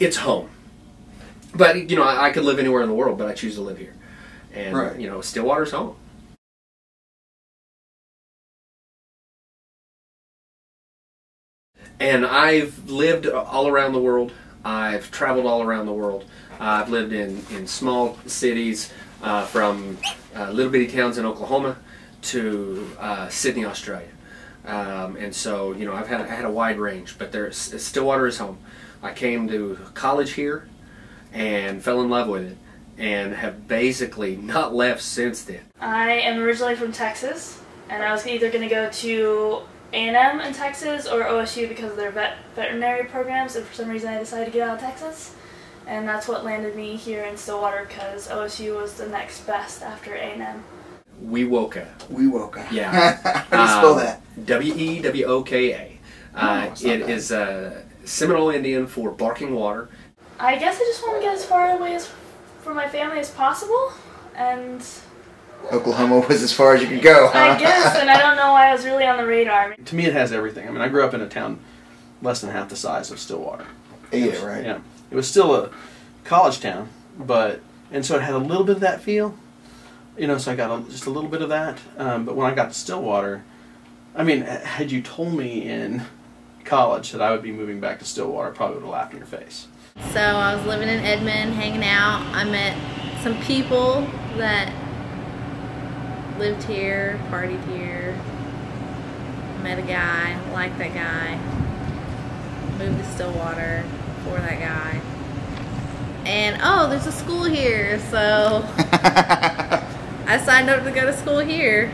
it's home. But, you know, I could live anywhere in the world, but I choose to live here. And, right. you know, Stillwater's home. And I've lived all around the world. I've traveled all around the world. I've lived in small cities, from little bitty towns in Oklahoma to Sydney, Australia. And so, you know, I had a wide range, but Stillwater is home. I came to college here and fell in love with it, and have basically not left since then. I am originally from Texas, and I was either going to go to A&M in Texas or OSU because of their veterinary programs, and for some reason I decided to get out of Texas, and that's what landed me here in Stillwater because OSU was the next best after A&M. Wewoka. Yeah. How do you spell that? W-E-W-O-K-A. It is Seminole Indian for barking water. I guess I just want to get as far away from my family as possible, and Oklahoma was as far as you could go, huh? I guess, and I don't know why I was really on the radar. To me, it has everything. I mean, I grew up in a town less than half the size of Stillwater. Yeah, right. Yeah, it was still a college town, and so it had a little bit of that feel. You know, so I got just a little bit of that. But when I got to Stillwater, I mean, had you told me in college that I would be moving back to Stillwater, I probably would have laughed in your face. So I was living in Edmond, hanging out. I met some people that lived here, partied here. Met a guy, liked that guy. Moved to Stillwater for that guy. And oh, there's a school here, so I signed up to go to school here.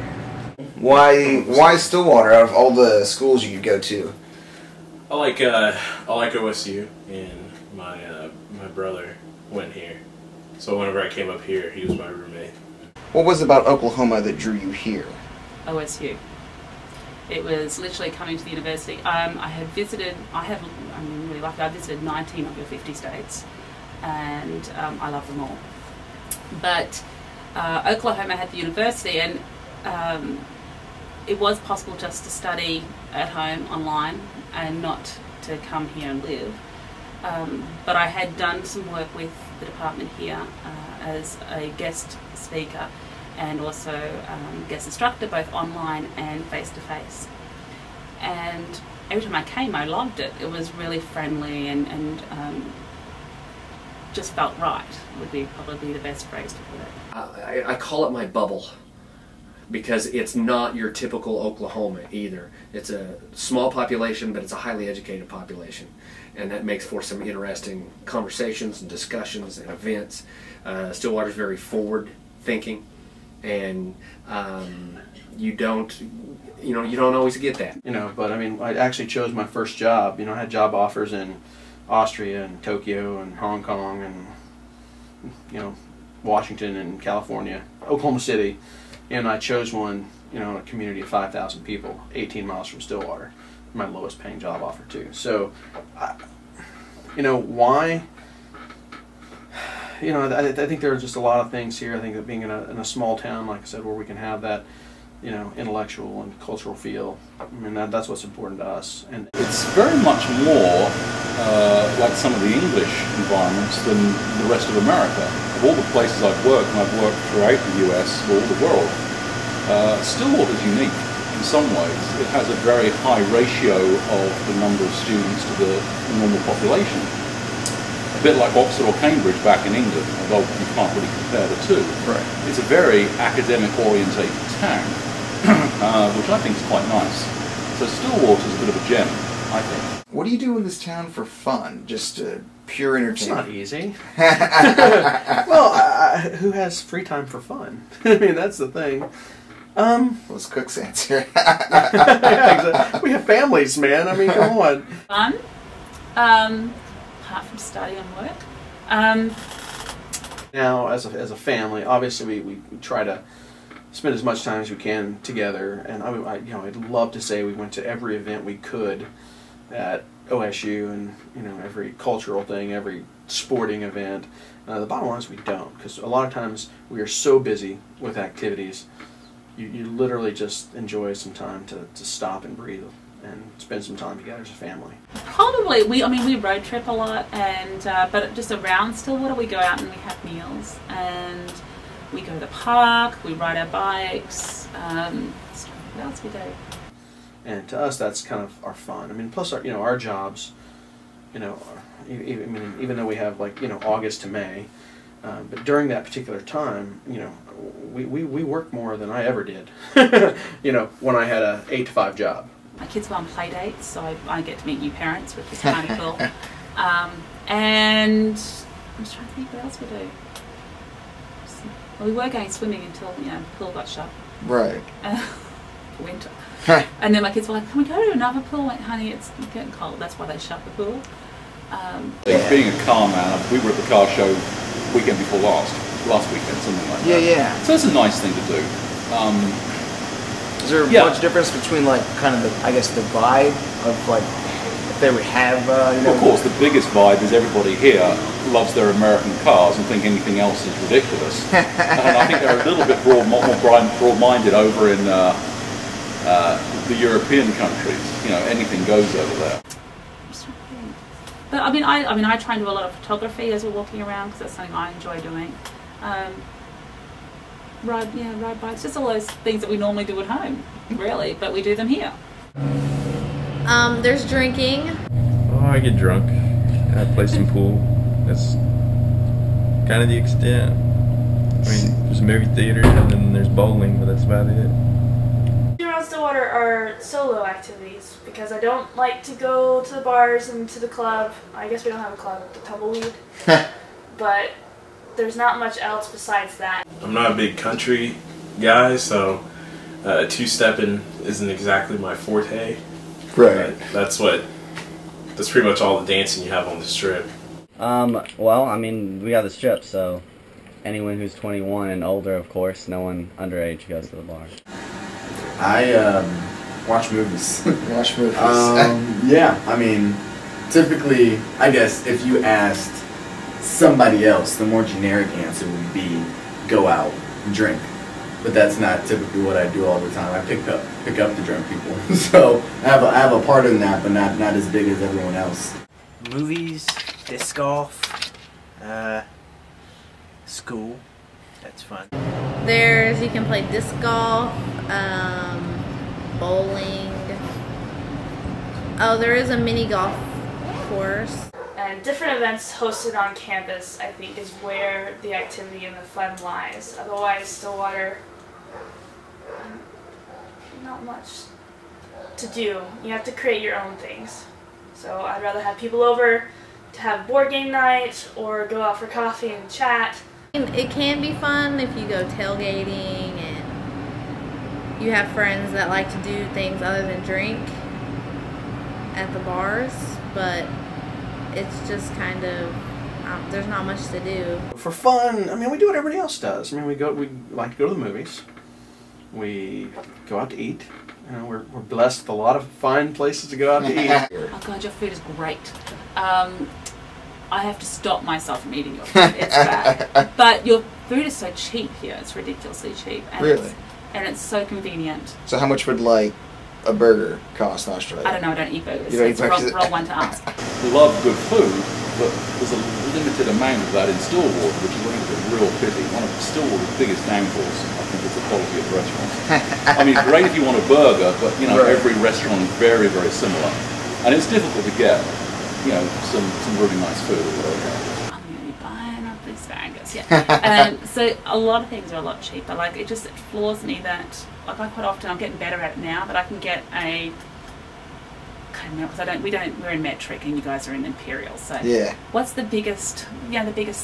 Why Stillwater out of all the schools you could go to? I like OSU, and my brother went here. So whenever I came up here, he was my roommate. What was it about Oklahoma that drew you here? OSU. It was literally coming to the university. I'm really lucky. I visited 19 of your 50 states, and I love them all. But Oklahoma had the university, and it was possible just to study at home online and not to come here and live. But I had done some work with the department here as a guest speaker and also guest instructor, both online and face-to-face. And every time I came, I loved it. It was really friendly and just felt right, would be probably the best phrase to put it. I call it my bubble, because it's not your typical Oklahoma either. It's a small population, but it's a highly educated population, and that makes for some interesting conversations and discussions and events. Stillwater's very forward-thinking, and you don't always get that. You know, but I mean, I actually chose my first job. You know, I had job offers in Austria and Tokyo and Hong Kong and, you know, Washington and California, Oklahoma City, and I chose one, you know, in a community of 5,000 people, 18 miles from Stillwater. My lowest paying job offer too. So, you know, why? You know, I think there are just a lot of things here. I think that being in a small town, like I said, where we can have that, you know, intellectual and cultural feel. I mean, that's what's important to us. And it's very much more like some of the English environments than the rest of America. Of all the places I've worked, and I've worked throughout the US, all the world, Stillwater's unique in some ways. It has a very high ratio of the number of students to the normal population. A bit like Oxford or Cambridge back in England, although you can't really compare the two. Right. It's a very academic-orientated town, which I think is quite nice. So Stillwater's a bit of a gem, I think. What do you do in this town for fun? Just pure entertainment? it's not easy. Well, who has free time for fun? I mean, that's the thing. Was Cook's answer. Yeah, exactly. We have families, man. I mean, come on. Fun? Apart from study and work. Now, as a family, obviously we try to spend as much time as we can together, and I'd love to say we went to every event we could at OSU, and you know, every cultural thing, every sporting event. The bottom line is we don't, because a lot of times we are so busy with activities, you literally just enjoy some time to stop and breathe and spend some time together as a family. Probably, we road trip a lot, and but just around Stillwater we go out and we have meals, and we go to the park, we ride our bikes, what else we do? And to us, that's kind of our fun. I mean, plus our, our jobs, even though we have like, August to May, but during that particular time, we work more than I ever did, when I had a 8 to 5 job. My kids go on play dates, so I get to meet new parents, which is kind of cool. And I'm just trying to think what else we do. Well, we were going swimming until, the pool got shut. Right. For winter. And then my kids were like, can we go to another pool? I went, honey, it's getting cold. That's why they shut the pool. Being a car man, we were at the car show weekend before last weekend, something like that. Yeah. So it's a nice thing to do. Is there much difference between like kind of the vibe of like if they would have Well, of course, the biggest vibe is everybody here loves their American cars and think anything else is ridiculous. And I think they're a little bit more broad-minded over in the European countries. Anything goes over there. But I try and do a lot of photography as we're walking around because that's something I enjoy doing. Ride bikes, just all those things that we normally do at home, really, but we do them here. There's drinking. Oh, I get drunk. I play some pool. That's kind of the extent. I mean, there's a movie theater and then there's bowling, but that's about it. Around Stillwater are solo activities because I don't like to go to the bars and to the club. I guess we don't have a club, the Tumbleweed. But there's not much else besides that. I'm not a big country guy, so two-stepping isn't exactly my forte. Right. That's pretty much all the dancing you have on the strip. Well, I mean, we got the strip, so anyone who's 21 and older, of course, no one underage goes to the bar. I watch movies. Watch movies. Yeah, I mean, typically, I guess if you asked somebody else, the more generic answer would be go out and drink. But that's not typically what I do all the time. I pick up the drunk people. So I have a part in that, but not as big as everyone else. Movies, disc golf, school. That's fun. You can play disc golf, bowling. Oh, there is a mini golf course. And different events hosted on campus, I think, is where the activity and the fun lies. Otherwise, Stillwater, not much to do. You have to create your own things. So I'd rather have people over to have board game night or go out for coffee and chat. It can be fun if you go tailgating and you have friends that like to do things other than drink at the bars, but it's just kind of, there's not much to do. For fun, I mean, we do what everybody else does. I mean, we like to go to the movies. We go out to eat. We're blessed with a lot of fine places to go out to eat. Oh God, your food is great. I have to stop myself from eating your food. It's bad. But your food is so cheap here. It's ridiculously cheap. And Really? It's so convenient. So how much would like a burger cost in Australia? I don't know. I don't eat burgers. You don't eat It's burgers? a wrong one to ask. We love good food, but there's a limited amount of that in Stillwater, which is, I think, a real pity. One of Stillwater's biggest downfalls, I think, is the quality of the restaurants. I mean, great if you want a burger, but Right. every restaurant is very, very similar, and it's difficult to get, some really nice food or whatever. I'm going to be buying up these bangers. Yeah. So a lot of things are a lot cheaper. Like it floors me that I quite often, I'm getting better at it now, but I can get a because we're in metric and you guys are in imperial. So Yeah. what's the biggest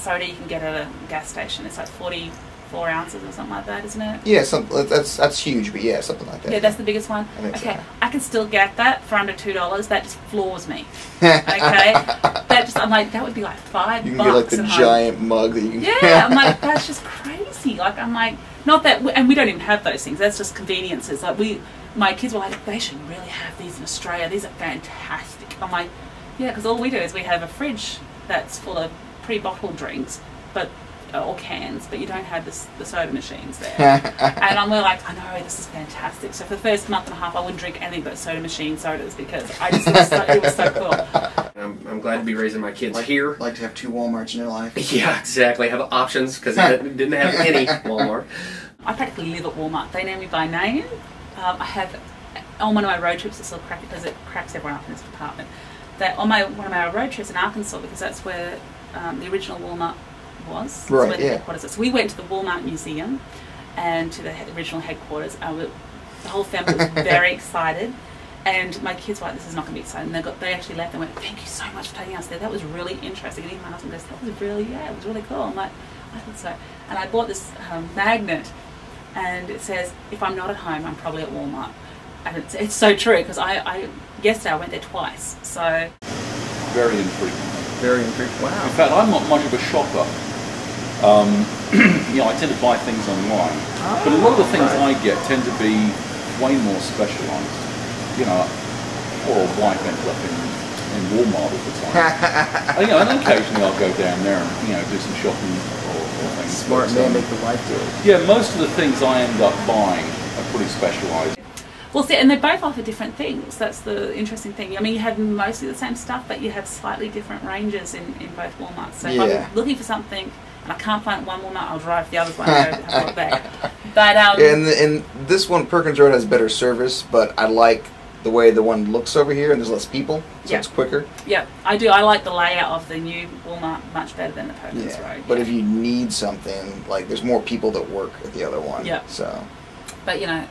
soda you can get at a gas station? It's like 44 ounces or something like that, isn't it? Yeah, that's huge, but yeah, something like that. Yeah, that's the biggest one. I think Okay, so. I can still get that for under $2. That just floors me. Okay, I'm like, that would be like $5. You can get like the at home. giant mug that you can. Yeah, I'm like, that's just crazy. Like, I'm like, not that, and we don't even have those things. That's just conveniences. Like my kids were like, they should really have these in Australia. These are fantastic. I'm like, yeah, because all we do is we have a fridge that's full of pre-bottled drinks, but or cans, but you don't have the soda machines there. And I'm like, I know, this is fantastic. So for the first month and a half, I wouldn't drink anything but soda machine sodas because it was so cool. I'm glad to be raising my kids here. Like to have 2 Walmarts in your life. Yeah, exactly. Have options because it didn't have any Walmart. I practically live at Walmart. They know me by name. I have, on one of my road trips, it's still crack because it cracks everyone up in this department. That on one of my road trips in Arkansas, because that's where the original Walmart was. Right, where the yeah. headquarters is. So we went to the Walmart Museum and to the original headquarters. The whole family was very excited. And my kids were like, this is not going to be exciting. And they actually left and went, thank you so much for taking us there. That was really interesting. And even my husband goes, that was really, it was really cool. I'm like, I think so. And I bought this magnet, and it says, if I'm not at home, I'm probably at Walmart. And it's so true, because yesterday I went there twice. So Very infrequent. Very infrequent. Wow. In fact, I'm not much of a shopper. You know, I tend to buy things online. But a lot of the things I get tend to be way more specialised. You know, poor old wife ends up in Walmart all the time. You know, and occasionally I'll go down there and, you know, do some shopping or things. Smart man make the wife do it. Yeah, most of the things I end up buying are pretty specialised. well, see, and they both offer different things. That's the interesting thing. I mean, you have mostly the same stuff, but you have slightly different ranges in both Walmarts. So if I'm looking for something and I can't find one Walmart, I'll drive to the other one and go have a look back. But and this one, Perkins Road, has better service, but I like the way the one looks over here, and there's less people, so it's quicker. Yeah, I do. I like the layout of the new Walmart much better than the Perkins Road. But if you need something, like, there's more people that work at the other one. Yeah. So. But you know,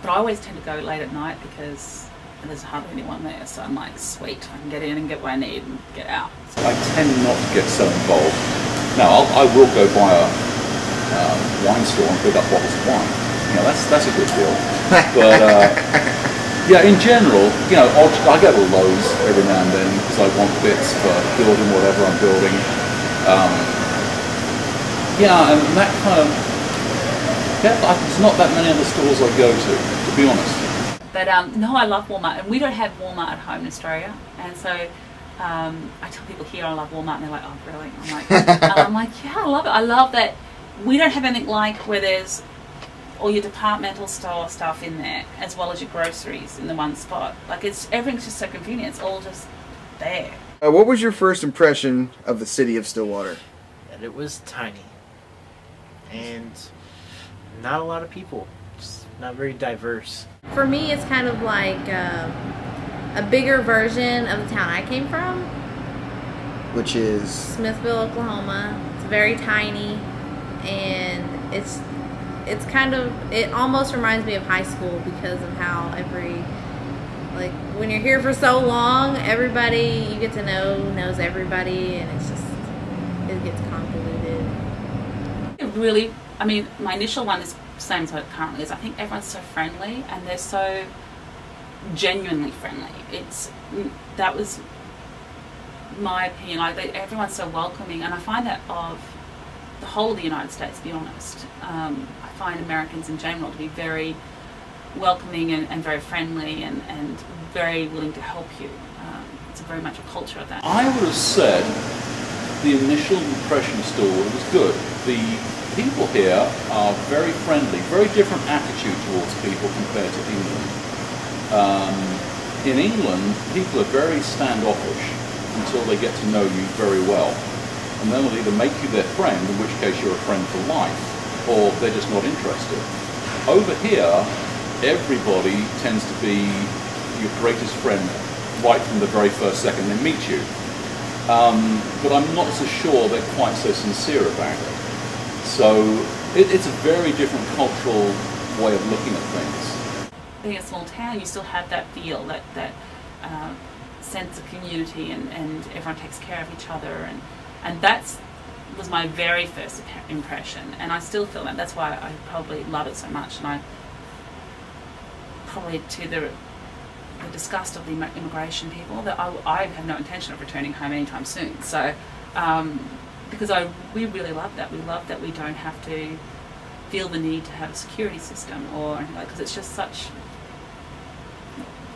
but I always tend to go late at night because there's hardly anyone there. So I'm like, sweet, I can get in and get what I need and get out. So I tend not to get so involved. Now, I will go by a wine store and pick up bottles of wine. You know, that's a good deal. But yeah, in general, you know, I go to Lowe's every now and then because I want bits for building whatever I'm building. Yeah, and that kind of, there's not that many other stores I go to be honest. But no, I love Walmart, and we don't have Walmart at home in Australia, and so I tell people here I love Walmart, and they're like, oh really? I'm like, yeah, I love it. I love that we don't have anything like where there's all your departmental store stuff in there, as well as your groceries in the one spot. Like, everything's just so convenient. It's all just there. What was your first impression of the city of Stillwater? That it was tiny. And not a lot of people. Just not very diverse. For me, it's kind of like a bigger version of the town I came from. Which is? Smithville, Oklahoma. It's very tiny, and it's kind of, it almost reminds me of high school because of how like, when you're here for so long, everybody you get to knows everybody, and it's just, it gets convoluted. It really, I mean, my initial one is the same as what it currently is. I think everyone's so friendly, and they're so genuinely friendly. That was my opinion. Like, everyone's so welcoming, and I find that of the whole of the United States, to be honest. I find Americans in general to be very welcoming and very friendly and very willing to help you. It's very much a culture of that. I would have said the initial impression of Stillwater was good. The people here are very friendly, very different attitude towards people compared to England. In England, people are very standoffish until they get to know you very well. And then they'll either make you their friend, in which case you're a friend for life, or they're just not interested. Over here, everybody tends to be your greatest friend right from the very first second they meet you. But I'm not so sure they're quite so sincere about it. So it's a very different cultural way of looking at things. Being a small town, you still have that feel, that sense of community, and everyone takes care of each other, and that was my very first impression, and I still feel that. That's why I probably love it so much, and I probably, to the disgust of the immigration people, that I have no intention of returning home anytime soon. So, because we really love that. We love that we don't have to feel the need to have a security system or anything like that, because it's just such,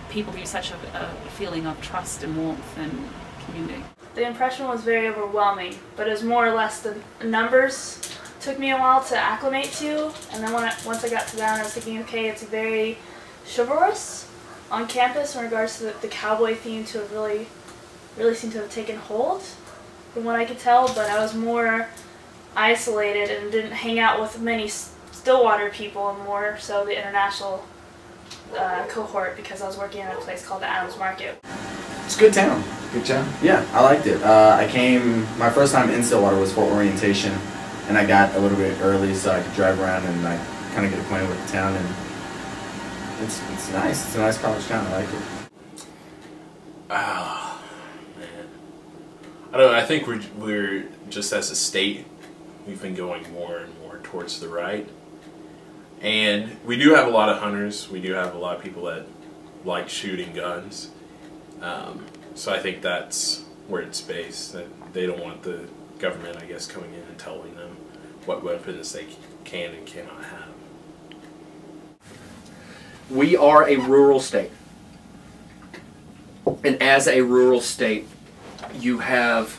people give you such a feeling of trust and warmth and community. the impression was very overwhelming, but it was more or less the numbers took me a while to acclimate to, and then once I got to that, I was thinking, okay, it's very chivalrous on campus in regards to the cowboy theme to have really seemed to have taken hold, from what I could tell, but I was more isolated and didn't hang out with many Stillwater people, and more so the international cohort, because I was working in a place called the Adams Market. It's a good town. Good town? Yeah, I liked it. My first time in Stillwater was for orientation, and I got a little bit early so I could drive around and like kind of get acquainted with the town, and it's nice. It's a nice college town. I like it. Ah, man. I don't know. I think we're just as a state, we've been going more and more towards the right. And we do have a lot of hunters. We do have a lot of people that like shooting guns. So I think that's where it's based. That they don't want the government, I guess, coming in and telling them what weapons they can and cannot have. We are a rural state. And as a rural state, you have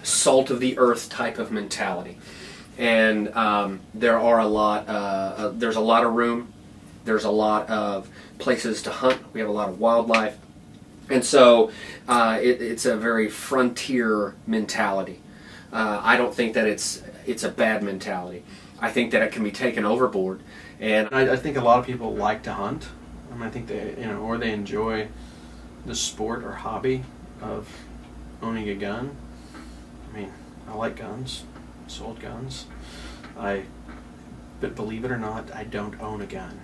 salt of the earth type of mentality. And there are there's a lot of room, there's a lot of places to hunt, we have a lot of wildlife, and so it's a very frontier mentality. I don't think that it's a bad mentality. I think that it can be taken overboard, and I think a lot of people like to hunt. I mean, I think or they enjoy the sport or hobby of owning a gun. I mean, I like guns. Sold guns. But believe it or not, I don't own a gun.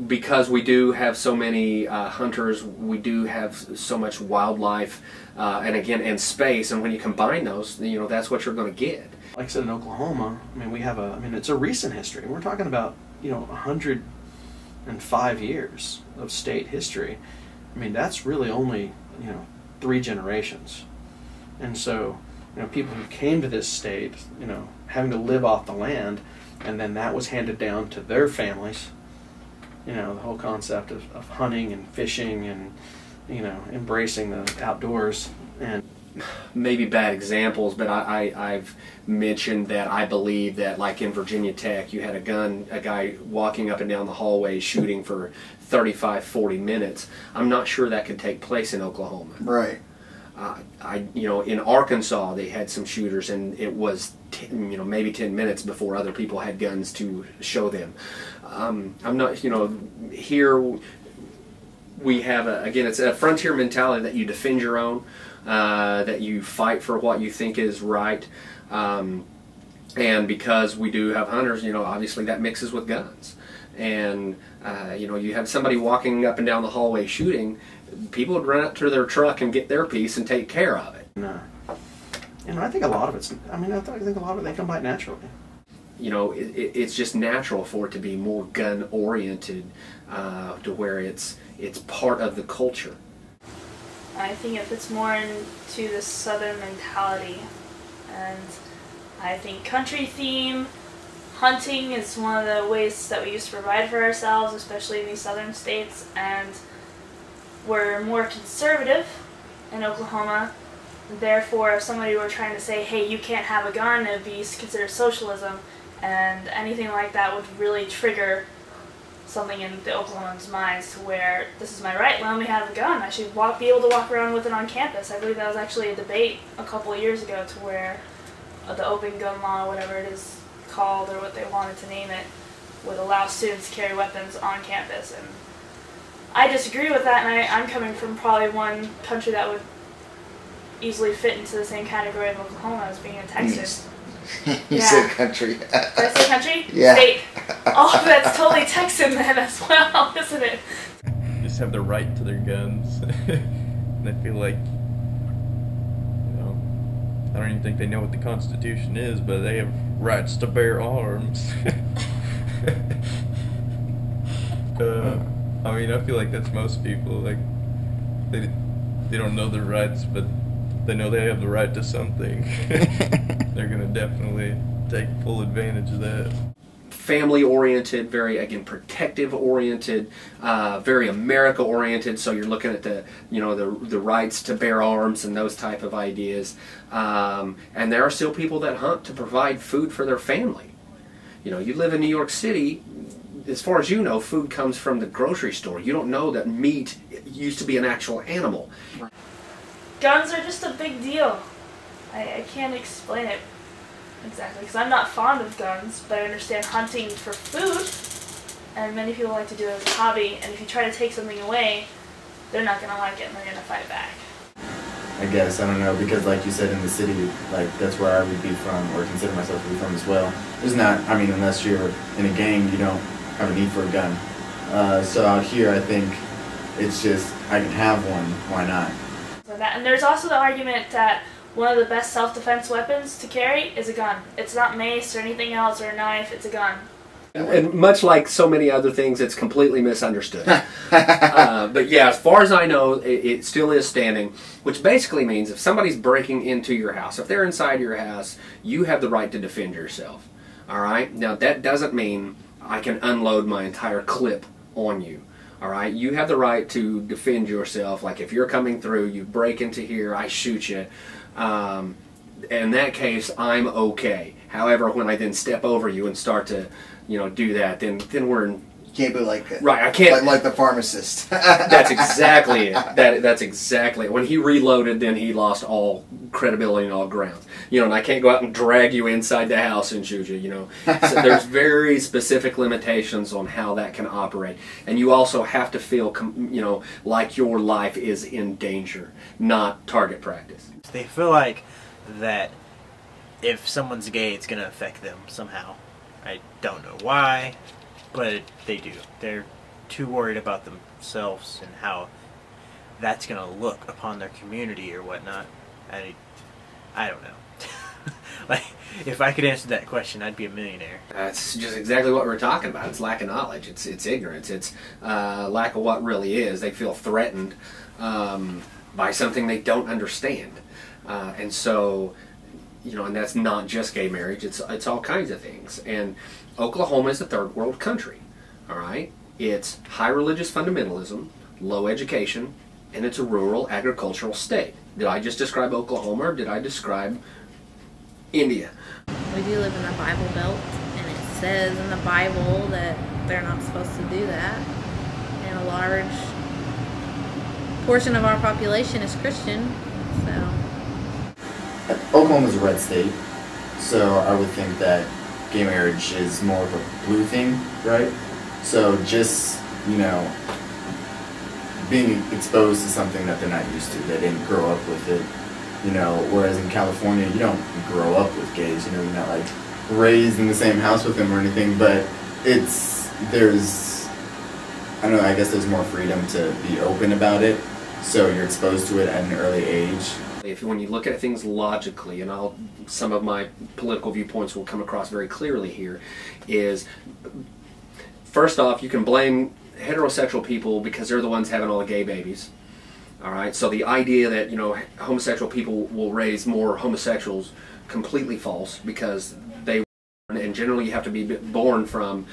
Because we do have so many hunters, we do have so much wildlife, and space, and when you combine those, that's what you're going to get. Like I said, in Oklahoma, I mean, it's a recent history. We're talking about, 105 years of state history. I mean, that's really only, 3 generations. And so, people who came to this state, having to live off the land, and then that was handed down to their families. The whole concept of hunting and fishing and, embracing the outdoors. And maybe bad examples, but I've mentioned that I believe that, like in Virginia Tech, you had a guy walking up and down the hallway shooting for 35, 40 minutes. I'm not sure that could take place in Oklahoma. Right. In Arkansas, they had some shooters, and it was maybe 10 minutes before other people had guns to show them. I'm not, here we have it's a frontier mentality that you defend your own, that you fight for what you think is right, and because we do have hunters, obviously that mixes with guns, and you have somebody walking up and down the hallway shooting. People would run up to their truck and get their piece and take care of it. No. I think a lot of I think a lot of it, they come by naturally. It's just natural for it to be more gun oriented, to where it's part of the culture. I think it fits more into the southern mentality, and I think country theme, hunting is one of the ways that we used to provide for ourselves, especially in these southern states, and we're more conservative in Oklahoma. Therefore, if somebody were trying to say, hey, you can't have a gun, it would be considered socialism, and anything like that would really trigger something in the Oklahomans' minds to where this is my right, let me have a gun. I should be able to walk around with it on campus. I believe that was actually a debate a couple of years ago to where the open gun law, whatever it is called or what they wanted to name it, would allow students to carry weapons on campus. And I disagree with that, and I'm coming from probably one country that would easily fit into the same category of Oklahoma as being in Texas. You said country. Did I say country? Yeah. State. Oh, that's totally Texan then as well, isn't it? Just have the right to their guns. And I feel like, I don't even think they know what the Constitution is, but they have rights to bear arms. I feel like that's most people. Like, they don't know their rights, but they know they have the right to something. They're gonna definitely take full advantage of that. family oriented, very, again, protective oriented, very America oriented. So you're looking at the, you know, the rights to bear arms and those type of ideas. And there are still people that hunt to provide food for their family. You know, you live in New York City, as far as you know, food comes from the grocery store. You don't know that meat used to be an actual animal. Guns are just a big deal. I can't explain it exactly because I'm not fond of guns, but I understand hunting for food, and many people like to do it as a hobby, and if you try to take something away, they're not going to like it and they're going to fight back. I guess, I don't know, because like you said, in the city, like that's where I would be from, or consider myself to be from as well. There's not, I mean, unless you're in a gang, you don't have a need for a gun. So out here, I think it's just, I can have one, why not? And there's also the argument that one of the best self-defense weapons to carry is a gun. It's not mace or anything else or a knife, it's a gun. And much like so many other things, it's completely misunderstood. But yeah, as far as I know, it still is standing, which basically means if somebody's breaking into your house, if they're inside your house, you have the right to defend yourself. All right? Now, that doesn't mean I can unload my entire clip on you. All right? You have the right to defend yourself. Like if you're coming through, you break into here, I shoot you. In that case, I'm okay. However, when I then step over you and start to, you know, do that, then we're in. You can't be like right. I can't like the pharmacist. That's exactly it. That's exactly it. When he reloaded, then he lost all credibility and all grounds. You know, and I can't go out and drag you inside the house and shoot you. You know, so there's very specific limitations on how that can operate, and you also have to feel, you know, like your life is in danger, not target practice. They feel like that if someone's gay, it's going to affect them somehow. I don't know why, but they do. They're too worried about themselves and how that's going to look upon their community or whatnot. I don't know. Like, if I could answer that question, I'd be a millionaire. That's just exactly what we're talking about. It's lack of knowledge. It's ignorance. It's lack of what really is. They feel threatened by something they don't understand. And so, you know, and that's not just gay marriage, it's all kinds of things. And Oklahoma is a third world country, all right? It's high religious fundamentalism, low education, and it's a rural agricultural state. Did I just describe Oklahoma, or did I describe India? We do live in the Bible Belt, and it says in the Bible that they're not supposed to do that. And a large portion of our population is Christian, so... Oklahoma is a red state, so I would think that gay marriage is more of a blue thing, right? So just, you know, being exposed to something that they're not used to, they didn't grow up with it, you know, whereas in California, you don't grow up with gays, you know, you're not like raised in the same house with them or anything, but there's, I don't know, I guess there's more freedom to be open about it, so you're exposed to it at an early age. When you look at things logically, and some of my political viewpoints will come across very clearly here, is first off, you can blame heterosexual people because they're the ones having all the gay babies. All right, so the idea that, you know, homosexual people will raise more homosexuals, completely false, because they, and generally you have to be born from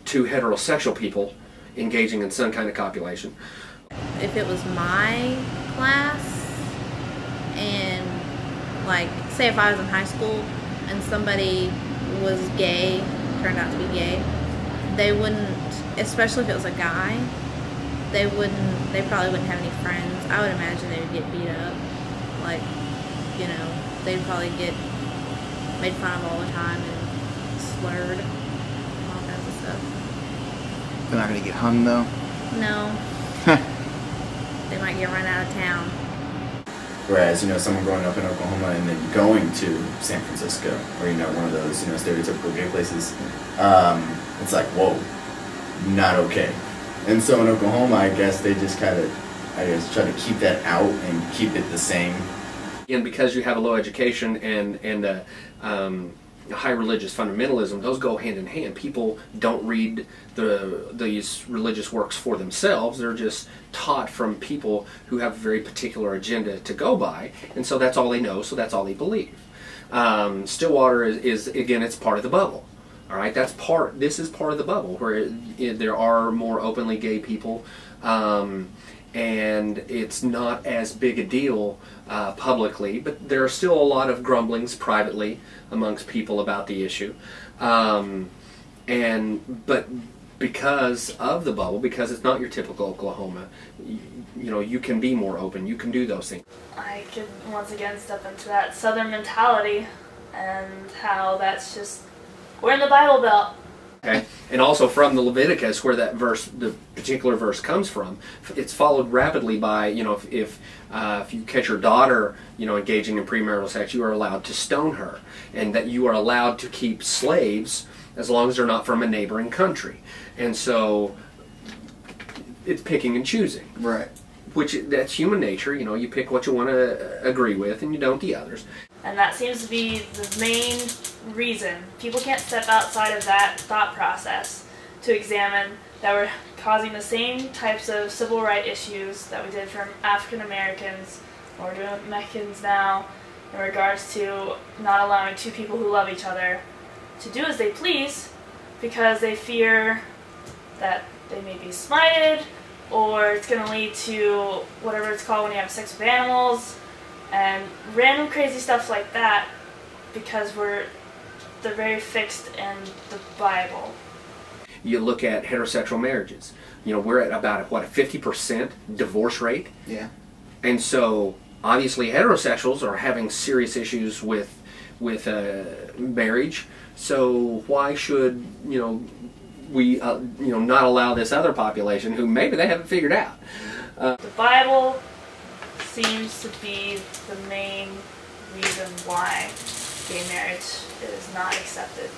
two heterosexual people engaging in some kind of copulation. If it was my class, and like, say if I was in high school and somebody was gay, turned out to be gay, they wouldn't, especially if it was a guy, they probably wouldn't have any friends. I would imagine they would get beat up. Like, you know, they'd probably get made fun of all the time and slurred and all kinds of stuff. They're not gonna get hung though? No. They might get run out of town. Whereas, you know, someone growing up in Oklahoma and then going to San Francisco, or, you know, one of those, you know, stereotypical gay places, it's like, whoa, not okay. And so in Oklahoma, I guess they just kind of, I guess, try to keep that out and keep it the same. And because you have a low education and high religious fundamentalism, those go hand in hand. People don't read these religious works for themselves. They're just taught from people who have a very particular agenda to go by, and so that's all they know, so that's all they believe. Stillwater is again, it's part of the bubble. All right, that's part. This is part of the bubble where there are more openly gay people, and it's not as big a deal publicly. But there are still a lot of grumblings privately amongst people about the issue, but because of the bubble, because it's not your typical Oklahoma, you can be more open. You can do those things. I could once again step into that Southern mentality and how that's just, we're in the Bible Belt. Okay, and also from the Leviticus, where that verse, the particular verse, comes from, it's followed rapidly by, if you catch your daughter, engaging in premarital sex, you are allowed to stone her, and that you are allowed to keep slaves as long as they're not from a neighboring country, and so it's picking and choosing. Right. Which that's human nature. You pick what you want to agree with, and you don't the others. And that seems to be the main reason. People can't step outside of that thought process to examine that we're causing the same types of civil rights issues that we did from African Americans, or we're doing with Mexicans now, in regards to not allowing two people who love each other to do as they please because they fear that they may be smited, or it's going to lead to whatever it's called when you have sex with animals, and random crazy stuff like that, because they're very fixed in the Bible. You look at heterosexual marriages. We're at about a 50% divorce rate. Yeah. And so obviously heterosexuals are having serious issues with marriage. So why should we not allow this other population who maybe they haven't figured out? The Bible seems to be the main reason why gay marriage is not accepted.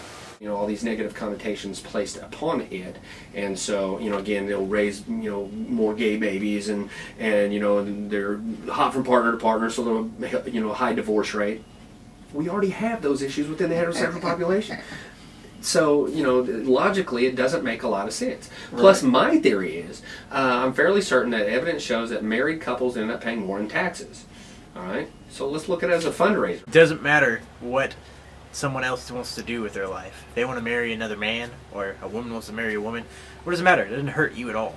All these negative connotations placed upon it, and so again, they'll raise more gay babies, and they're hop from partner to partner, so they'll high divorce rate. We already have those issues within the heterosexual population. So, logically, it doesn't make a lot of sense. Right. Plus, my theory is, I'm fairly certain that evidence shows that married couples end up paying more in taxes. All right? So let's look at it as a fundraiser. It doesn't matter what someone else wants to do with their life. If they want to marry another man, or a woman wants to marry a woman, what does it matter? It doesn't hurt you at all.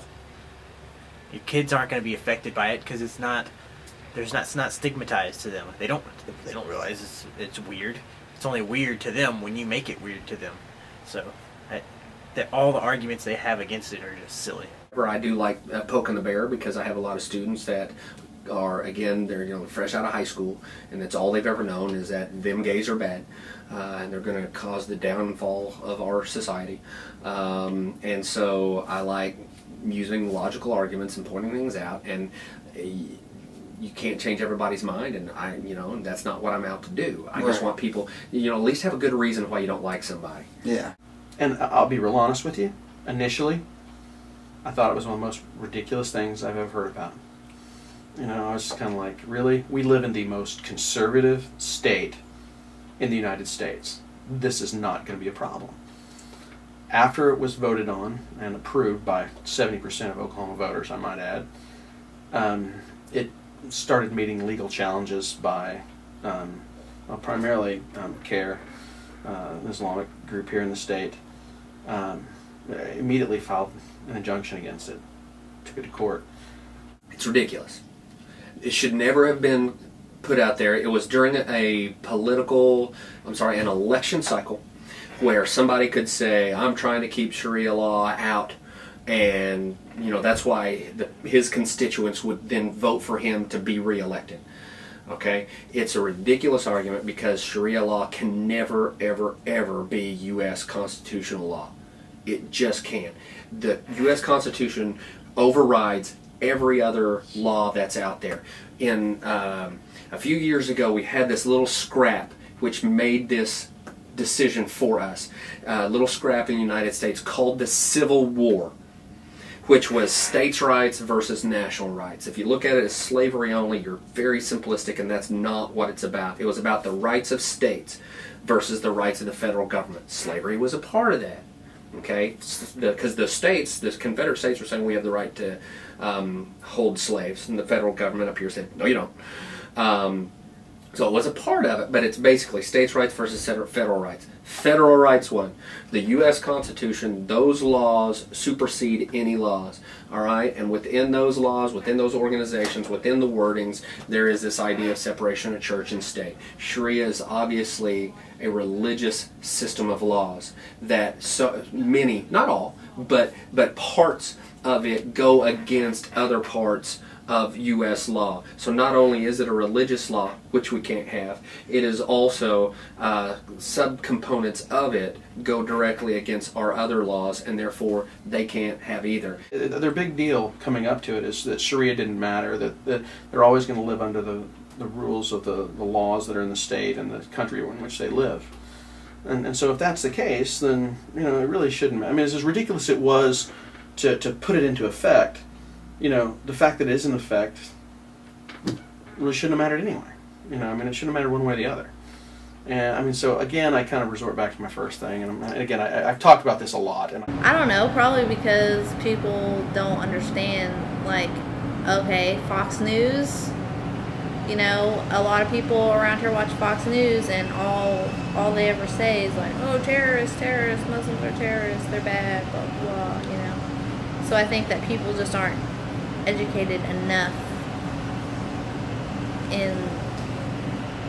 Your kids aren't going to be affected by it because it's not stigmatized to them. They don't realize it's weird. It's only weird to them when you make it weird to them. So, all the arguments they have against it are just silly. I do like poking the bear because I have a lot of students that are, again, they're fresh out of high school, and that's all they've ever known is that them gays are bad, and they're going to cause the downfall of our society. And so I like using logical arguments and pointing things out, and you can't change everybody's mind, and that's not what I'm out to do. I just want people, at least have a good reason why you don't like somebody. Yeah. And I'll be real honest with you. Initially, I thought it was one of the most ridiculous things I've ever heard about. I was just kind of like, really? We live in the most conservative state in the United States. This is not going to be a problem. After it was voted on and approved by 70% of Oklahoma voters, I might add, it started meeting legal challenges by primarily CARE, an Islamic group here in the state. Immediately filed an injunction against it, took it to court. It's ridiculous. It should never have been put out there. It was during an election cycle where somebody could say, I'm trying to keep Sharia law out, and that's why his constituents would then vote for him to be reelected. Okay? It's a ridiculous argument because Sharia law can never, ever, ever be U.S. constitutional law. It just can't. The U.S. Constitution overrides every other law that's out there. A few years ago, we had this little scrap which made this decision for us. A little scrap in the United States called the Civil War, which was states' rights versus national rights. If you look at it as slavery only, you're very simplistic, and that's not what it's about. It was about the rights of states versus the rights of the federal government. Slavery was a part of that, okay? Because the states, the Confederate States, were saying we have the right to hold slaves, and the federal government up here said, no, you don't. So it was a part of it, but it's basically states' rights versus federal rights. Federal rights won. The U.S. Constitution, those laws supersede any laws. All right? And within those laws, within those organizations, within the wordings, there is this idea of separation of church and state. Sharia is obviously a religious system of laws that so many, not all, but parts of it go against other parts of U.S. law. So not only is it a religious law, which we can't have, it is also subcomponents of it go directly against our other laws, and therefore they can't have either. Their big deal coming up to it is that Sharia didn't matter, that they're always going to live under the rules of the laws that are in the state and the country in which they live. And so if that's the case, then it really shouldn't matter. I mean, as ridiculous it was to put it into effect, the fact that it is in effect really shouldn't have mattered anyway. I mean, it shouldn't have mattered one way or the other. And I mean, so again, I kind of resort back to my first thing, and again, I've talked about this a lot. And I don't know, probably because people don't understand, like, okay, Fox News, a lot of people around here watch Fox News, and all they ever say is like, oh, terrorists, Muslims are terrorists, they're bad, blah, blah, blah, So I think that people just aren't educated enough in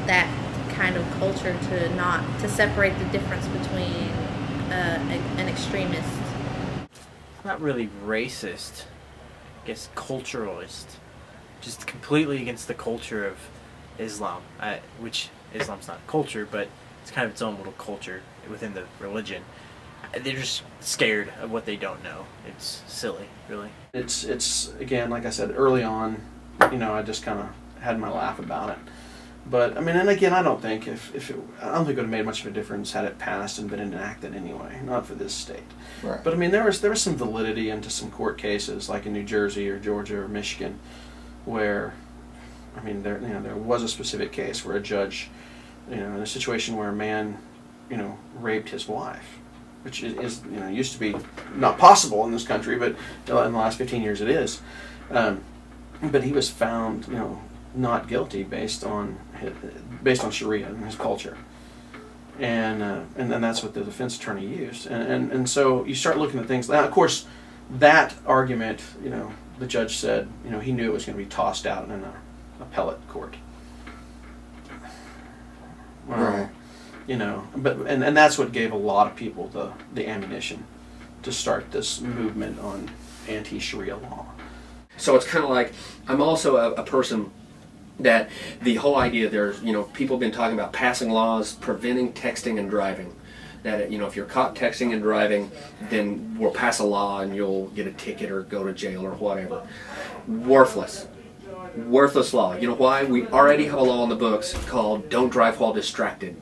that kind of culture to separate the difference between an extremist. Not really racist, I guess culturalist. Just completely against the culture of Islam, which Islam's not culture, but it's kind of its own little culture within the religion. They're just scared of what they don't know. It's silly, really. It's again, like I said early on, I just kind of had my laugh about it. But I mean, and again, I don't think I don't think it would have made much of a difference had it passed and been enacted anyway. Not for this state. Right. But I mean, there was some validity into some court cases, like in New Jersey or Georgia or Michigan, where I mean, there was a specific case where a judge, in a situation where a man, raped his wife, which is used to be not possible in this country, but in the last 15 years it is. But he was found, not guilty based on Sharia and his culture, and then that's what the defense attorney used, and so you start looking at things. Now, of course, that argument, the judge said, he knew it was going to be tossed out in an appellate court. Right. But that's what gave a lot of people the ammunition to start this movement on anti-Sharia law. So it's kind of like, I'm also a person that the whole idea there's, people have been talking about passing laws preventing texting and driving. That, if you're caught texting and driving, then we'll pass a law and you'll get a ticket or go to jail or whatever. Worthless. Worthless law. You know why? We already have a law in the books called Don't Drive While Distracted.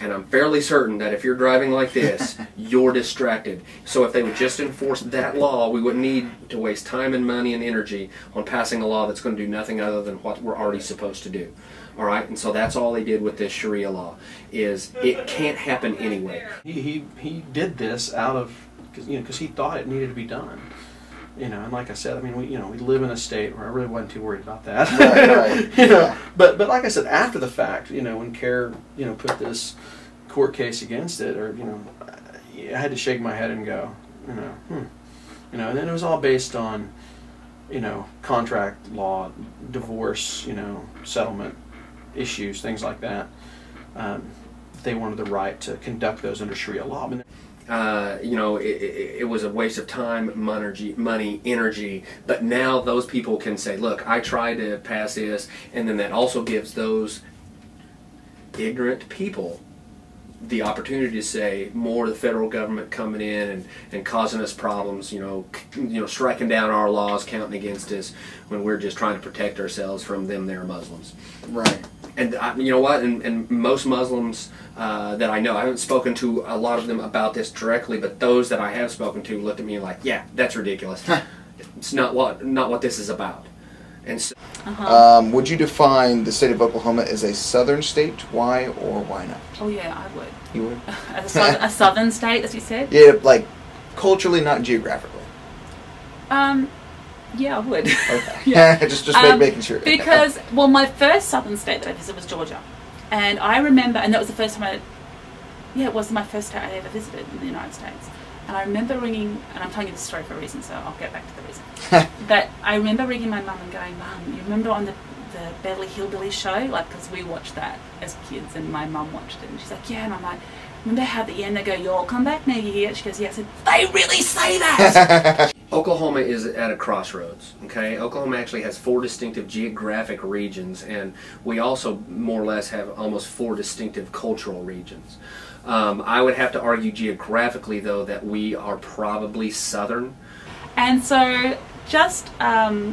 And I'm fairly certain that if you're driving like this, you're distracted. So if they would just enforce that law, we wouldn't need to waste time and money and energy on passing a law that's going to do nothing other than what we're already supposed to do. All right? And so that's all they did with this Sharia law, is it can't happen anyway. He did this out of, because he thought it needed to be done. And like I said, I mean, we live in a state where I really wasn't too worried about that. Right. But like I said, after the fact, when CARE, put this court case against it, or I had to shake my head and go, and then it was all based on, contract law, divorce, settlement issues, things like that. They wanted the right to conduct those under Sharia law. It was a waste of time, money, energy, but now those people can say, look, I tried to pass this, and then that also gives those ignorant people the opportunity to say, more of the federal government coming in and causing us problems, striking down our laws, counting against us when we're just trying to protect ourselves from them, they're Muslims. Right. And you know what? And most Muslims that I know, I haven't spoken to a lot of them about this directly, but those that I have spoken to looked at me like, yeah, that's ridiculous. It's not what this is about. And so, would you define the state of Oklahoma as a southern state? Why or why not? Oh yeah, I would. You would? A southern state, as you said? Yeah, like culturally, not geographically. Yeah, I would. Okay. Yeah. just making sure. Because, well, my first southern state that I visited was Georgia. And I remember, and that was the first time it was my first state I ever visited in the United States. And I remember ringing, and I'm telling you this story for a reason, so I'll get back to the reason. But I remember ringing my mum and going, Mum, you remember on the Beverly Hillbillies show? Like, because we watched that as kids, and my mum watched it. And she's like, yeah, and I'm like, remember how at the end they go, you'll come back now, you hear? She goes, yeah. I said, they really say that! Oklahoma is at a crossroads, okay? Oklahoma actually has 4 distinctive geographic regions, and we also more or less have almost 4 distinctive cultural regions. I would have to argue geographically, though, that we are probably southern. And so just, I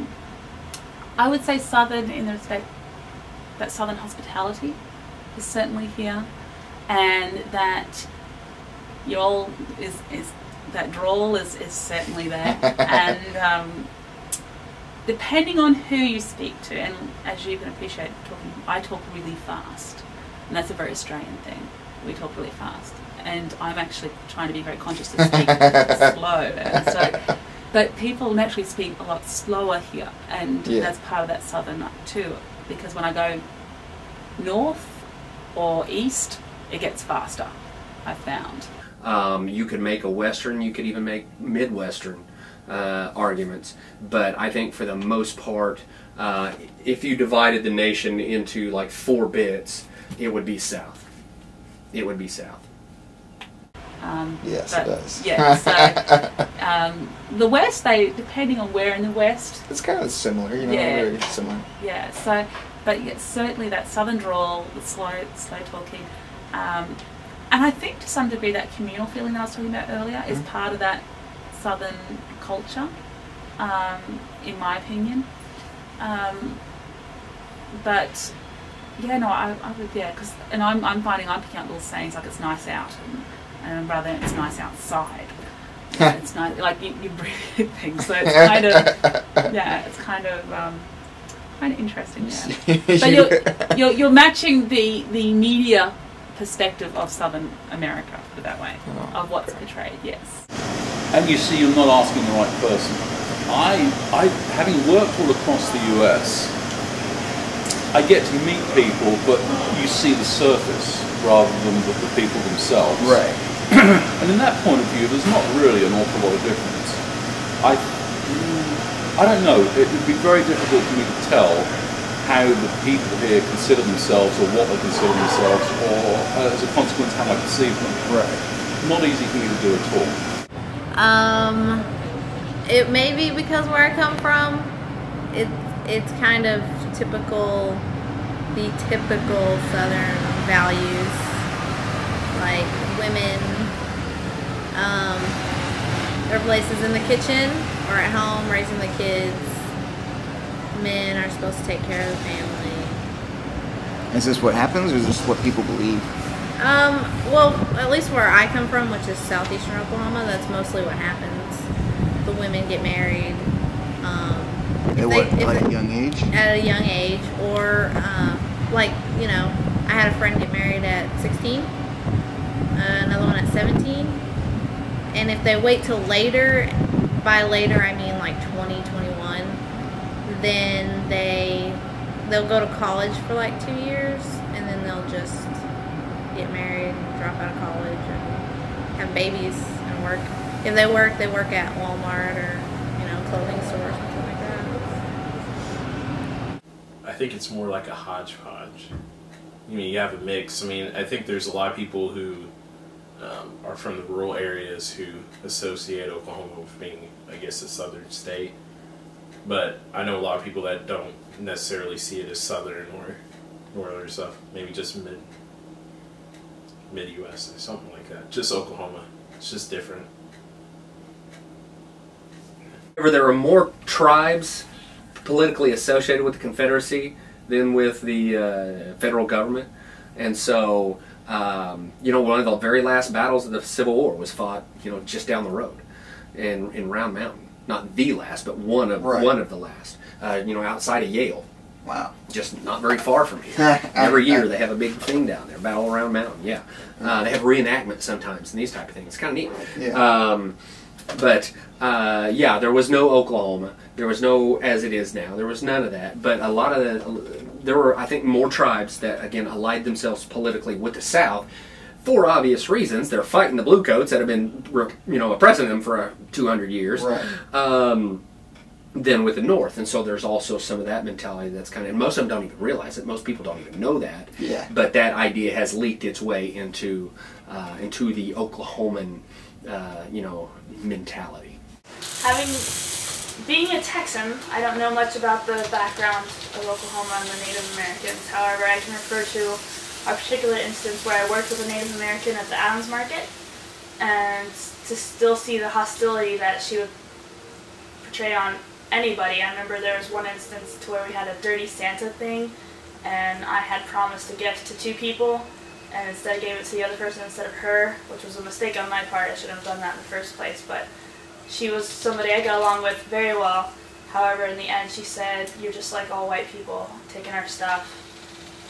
would say southern in the respect that southern hospitality is certainly here, and that y'all is that drawl is certainly there. And depending on who you speak to, and as you can appreciate, I talk really fast, and that's a very Australian thing. We talk really fast, and I'm actually trying to be very conscious to speak slow. And so, but people naturally speak a lot slower here, and that's part of that southern too. Because when I go north or east, it gets faster, I've found. You could make a Western, you could even make Midwestern arguments, but I think for the most part, if you divided the nation into like 4 bits, it would be south. It would be south. Yes, it does. Yeah, so the West, depending on where in the West, it's kind of similar, you know, very similar. Yeah, so, but yeah, certainly that southern drawl, the slow talking, and I think to some degree that communal feeling that I was talking about earlier is part of that southern culture, in my opinion. But yeah, no, I would, because, and I'm finding I'm picking up little sayings like it's nice out, and rather than it's nice outside. It's nice, like you breathe things, so it's kind of, it's kind of interesting, But you're matching the media perspective of Southern America, put it that way, of what's portrayed, yes. And you see, you're not asking the right person. I having worked all across the US, I get to meet people, but you see the surface rather than the people themselves. Right. And in that point of view, there's not really an awful lot of difference. I don't know. It would be very difficult for me to tell how the people here consider themselves, or what they consider themselves, or as a consequence, how I perceive them. Right. Not easy for me to do at all. It may be because where I come from, it's kind of typical, the typical Southern values, like women, their places in the kitchen or at home raising the kids. Men are supposed to take care of the family. Is this what happens, or is this what people believe? Well, at least where I come from, which is southeastern Oklahoma, that's mostly what happens. The women get married. At a young age? At a young age, or like, you know, I had a friend get married at 16, another one at 17, and if they wait till later, by later I mean like 20, 21, then they'll go to college for like 2 years, and then they'll just get married, drop out of college, and have babies and work. If they work at Walmart or, you know, clothing store or something like that. I think it's more like a hodgepodge. I mean, you have a mix. I mean, I think there's a lot of people who are from the rural areas who associate Oklahoma with being, I guess, a southern state. But I know a lot of people that don't necessarily see it as southern or northern stuff. Maybe just mid-U.S. or something like that. Just Oklahoma. It's just different. However, there are more tribes politically associated with the Confederacy than with the federal government. And so, you know, one of the very last battles of the Civil War was fought, you know, just down the road in Round Mountain. Not the last, but one of the last. You know, outside of Yale. Wow. Just not very far from here. Every year they have a big thing down there, Battle Around Mountain. Yeah. They have reenactments sometimes and these type of things. It's kind of neat. Yeah. But yeah, there was no Oklahoma. There was no as it is now. There was none of that. But a lot of there were, I think, more tribes that, again, allied themselves politically with the South for obvious reasons. They're fighting the Bluecoats that have been, oppressing them for 200 years. Right. Than with the North. And so there's also some of that mentality that's kind of, and most of them don't even realize it. Most people don't even know that. Yeah. But that idea has leaked its way into the Oklahoman, mentality. Being a Texan, I don't know much about the background of Oklahoma and the Native Americans. However, I can refer to a particular instance where I worked with a Native American at the Adams Market, and to still see the hostility that she would portray on anybody. I remember there was one instance to where we had a dirty Santa thing, and I had promised a gift to 2 people, and instead gave it to the other person instead of her, which was a mistake on my part. I shouldn't have done that in the first place, but she was somebody I got along with very well. However, in the end, she said, "You're just like all white people, taking our stuff,"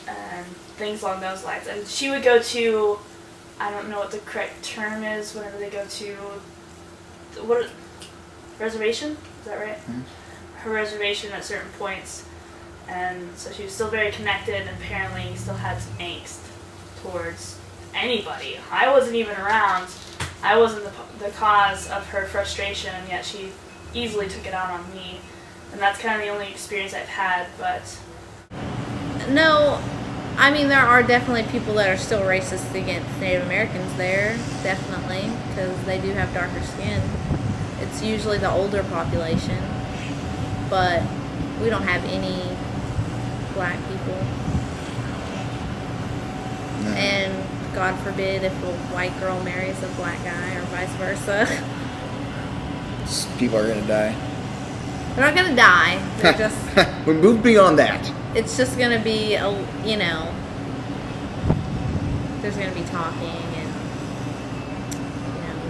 and things along those lines. And she would go to, I don't know what the correct term is, whenever they go to, reservation? Is that right? Mm-hmm. Her reservation at certain points. And so she was still very connected, and apparently still had some angst towards anybody. I wasn't even around. I wasn't the cause of her frustration, and yet she easily took it out on me. And that's kind of the only experience I've had, but... No, I mean, there are definitely people that are still racist against Native Americans there, definitely, because they do have darker skin. It's usually the older population, but we don't have any black people. No. And God forbid if a white girl marries a black guy or vice versa. People are going to die. They're not going to die. They're just... We moved beyond that. It's just going to be, there's going to be talking and,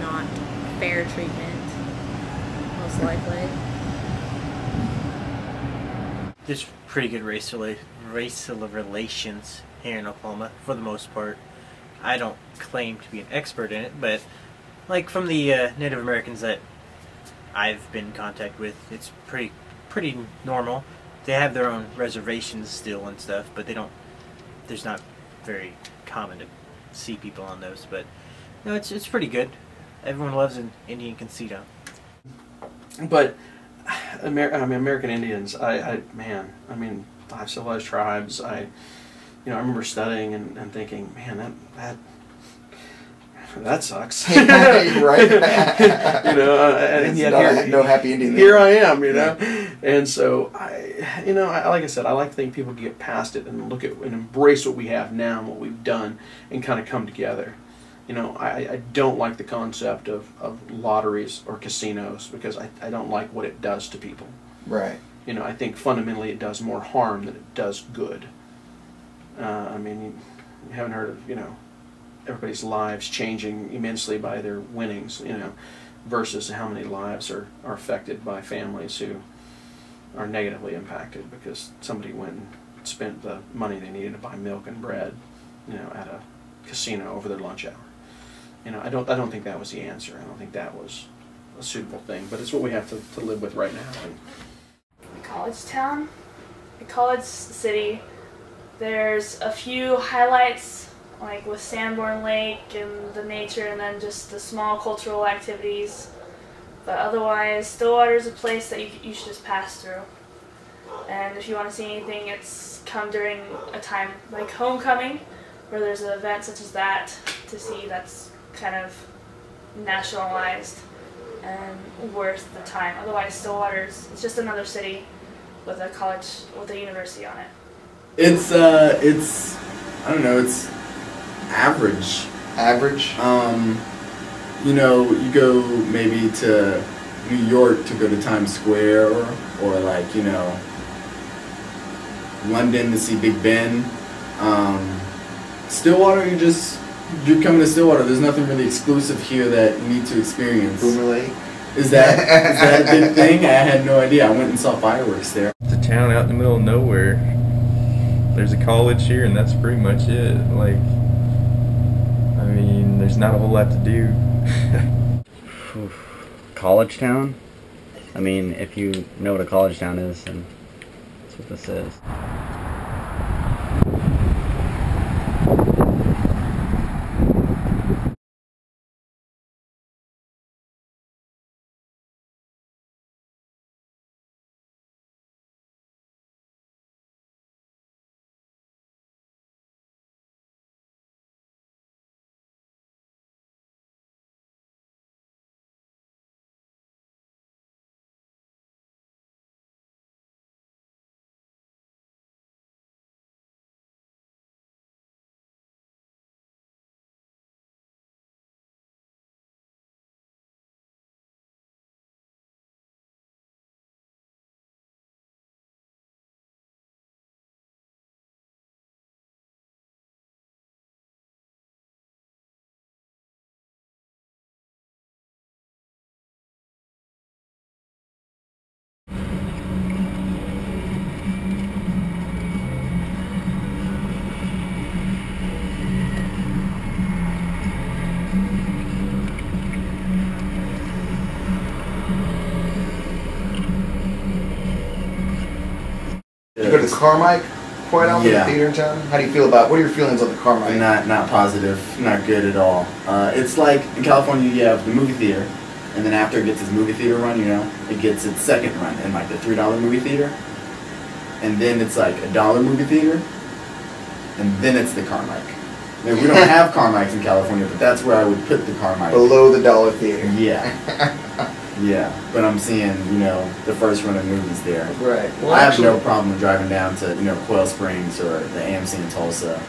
not fair treatment. Most likely. There's pretty good racial relations here in Oklahoma, for the most part. I don't claim to be an expert in it, but like from the Native Americans that I've been in contact with, it's pretty normal. They have their own reservations still and stuff, but there's not very common to see people on those, but it's pretty good. Everyone loves an Indian concito. But American Indians, five civilized tribes. I remember studying and thinking, man, that sucks. Right? And yet no happy ending. Here I am, and so like I said, I like to think people get past it and look at and embrace what we have now and what we've done and kind of come together. I don't like the concept of lotteries or casinos because I don't like what it does to people. Right. I think fundamentally it does more harm than it does good. You haven't heard of, everybody's lives changing immensely by their winnings, versus how many lives are affected by families who are negatively impacted because somebody went and spent the money they needed to buy milk and bread, at a casino over their lunch hour. I don't think that was the answer. I don't think that was a suitable thing, but it's what we have to live with right now. A college town, a college city. There's a few highlights, like with Sanborn Lake and the nature, and then just the small cultural activities. But otherwise, Stillwater is a place that you should just pass through. And if you want to see anything, it's come during a time like homecoming, where there's an event such as that to see that's kind of nationalized and worth the time. Otherwise, Stillwater's it's just another city with a college, with a university on it. It's I don't know, it's average. Average? You go maybe to New York to go to Times Square or like, London to see Big Ben. Stillwater, you're coming to Stillwater. There's nothing really exclusive here that you need to experience. Boomer Lake? Is that a big thing? I had no idea. I went and saw fireworks there. It's a town out in the middle of nowhere. There's a college here, and that's pretty much it. There's not a whole lot to do. College town? I mean, if you know what a college town is, then that's what this is. You go to the Carmike quite often, the theater in town? How do you feel about, what are your feelings on the Carmike? Not positive, not good at all. It's like, in California you have the movie theater, and then after it gets its movie theater run, you know, it gets its second run in like the $3 movie theater, and then it's like a $1 movie theater, and then it's the Carmike. I mean, we don't have Carmikes in California, but that's where I would put the Carmike. Below the dollar theater. Yeah. Yeah, but I'm seeing, you know, the first run of movies there. Right. Well, I have no problem driving down to, you know, Quail Springs or the AMC in Tulsa.